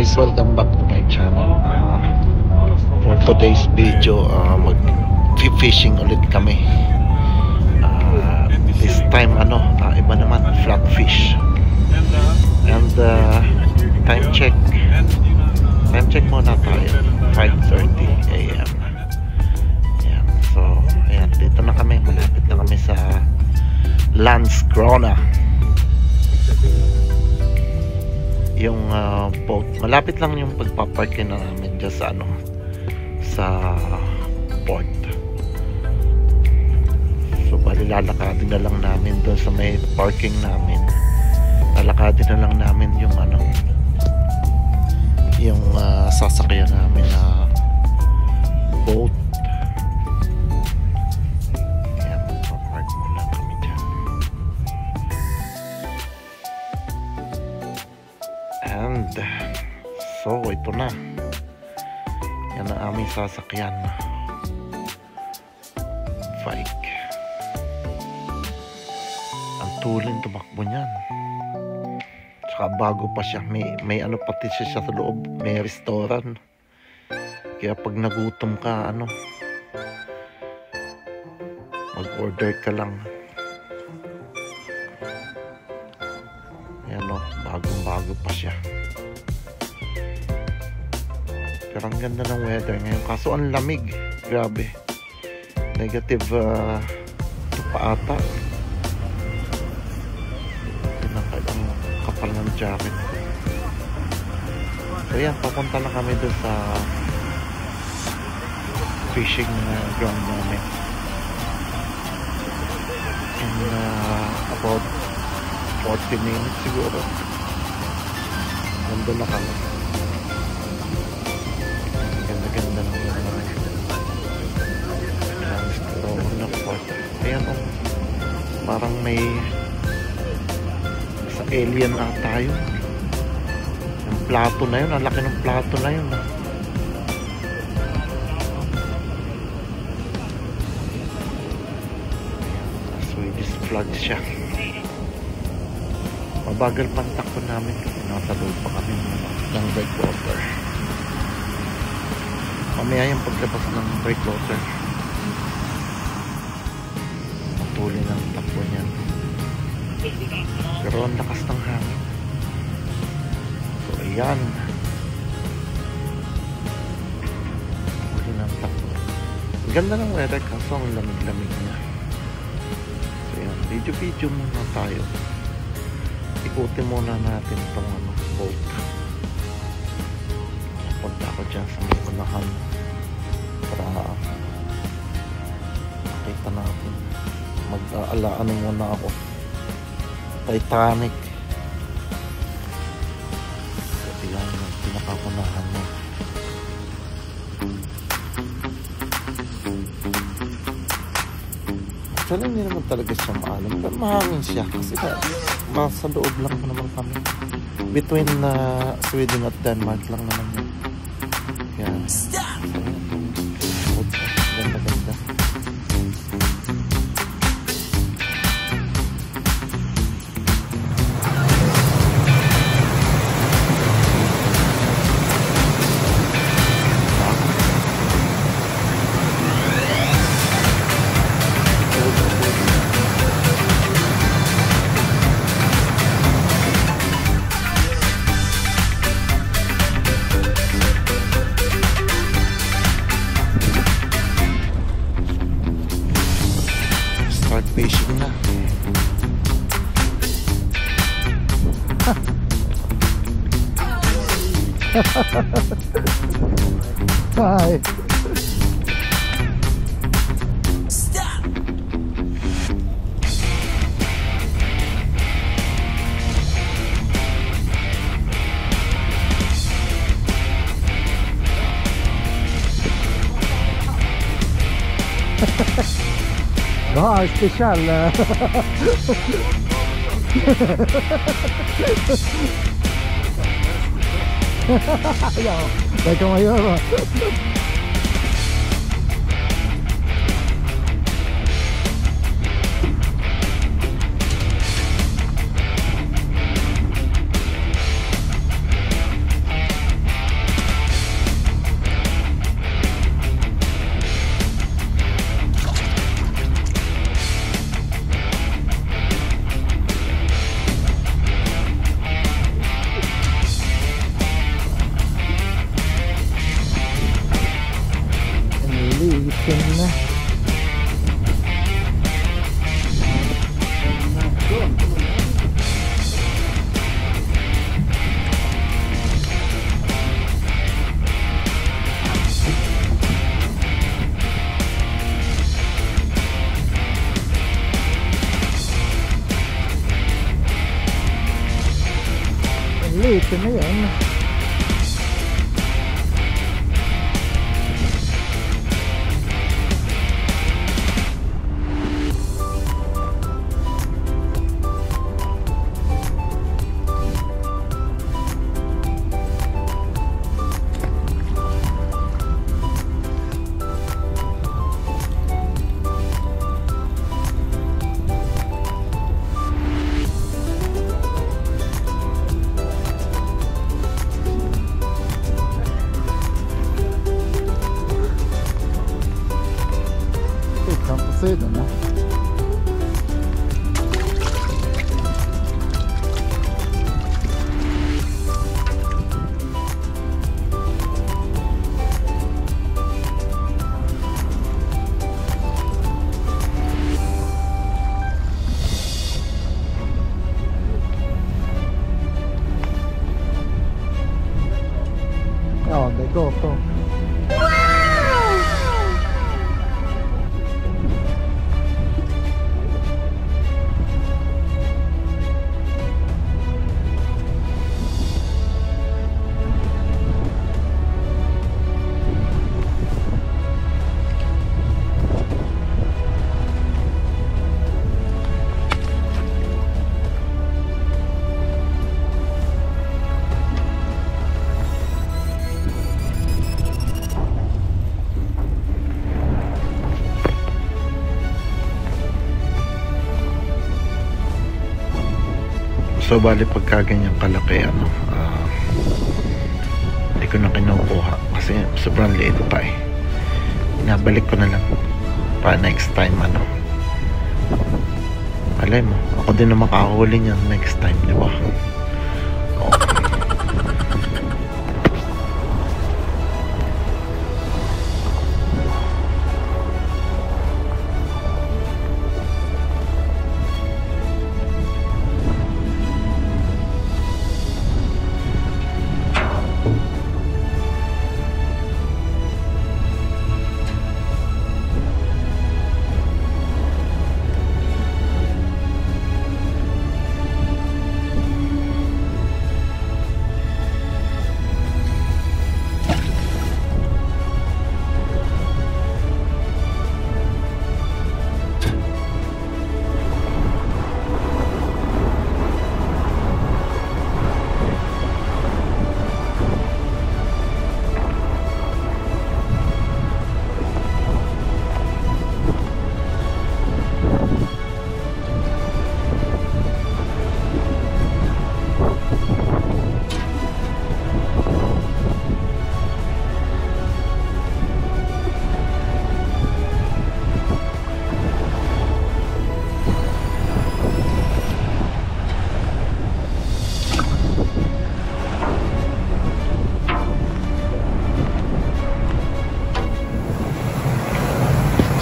guys, welcome back to my channel. For today's video, mag-fishing ulit kami. This time iba naman, flatfish. And time check muna tayo, 5:30 AM. Ayan, so ayan, dito na kami, malapit na kami sa Landskrona. Yung boat, malapit lang yung pagpaparkin na namin dyan sa port. So bali lalakadin na lang namin doon sa may parking namin. Lalakadin na lang namin yung sasakyan namin na boat. Ayan, papark muna kami dyan. And so ito na, yan ang aming sasakyan, bike. Ang tulin tumakbo niyan, tsaka bago pa siya, may pati siya sa loob, may restaurant, kaya pag nagutom ka mag-order ka lang. Ayan bago pa siya. Pero ang ganda ng weather ngayon, kaso ang lamig, grabe. Negative 2 pa ata. Ang kapal ng jacket. So yan, papunta na kami doon sa fishing ground namin. In about 40 minutes siguro. Nandun na kami. Ganda ng Landskrona port. Ayan parang may sa alien ata yun. Yung plato na yun, ang laki ng plato na yun. Swedish flag siya. Mabagal pang takbo namin kasi nasa loob pa kami ng breakwater. Mamaya yung paglabas ng breakwater, matuloy ng takbo niyan. Pero ang lakas ng hangin. So ayan, matuloy ng takbo. Ang ganda ng weather kaso ang lamig-lamig niya. So ayan, video muna tayo. Ikutin muna natin itong boat. Punta ako dyan sa may unahan para makita natin. Mag-aalaan muna ako. Titanic. Kasi yan yung pinakakunahan mo. Actually hindi naman talaga siya maalam, pero mahangin siya kasi nasa loob lang naman kami. Between Sweden at Denmark lang naman yun. Yan. Ganda. Start fishing na. Hi. Stop. Special. Dai como yo. Itim na. Ito na yan. Cedo, né? Ja, det går så. So bali pagka ganyan kalaki hindi ko na kinukuha kasi sobrang liit pa eh. Inabalik ko na lang para next time alay mo, ako din na makahuli niyan next time, di ba?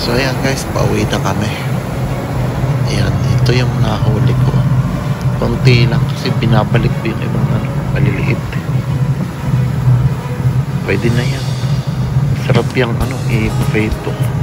So ayan guys, pauwi na kami. Ayan, ito yung nahuli ko. Konti lang kasi binabalik ko yung ibang maliliit. Pwede na yan. Sarap yung i-buffet ito.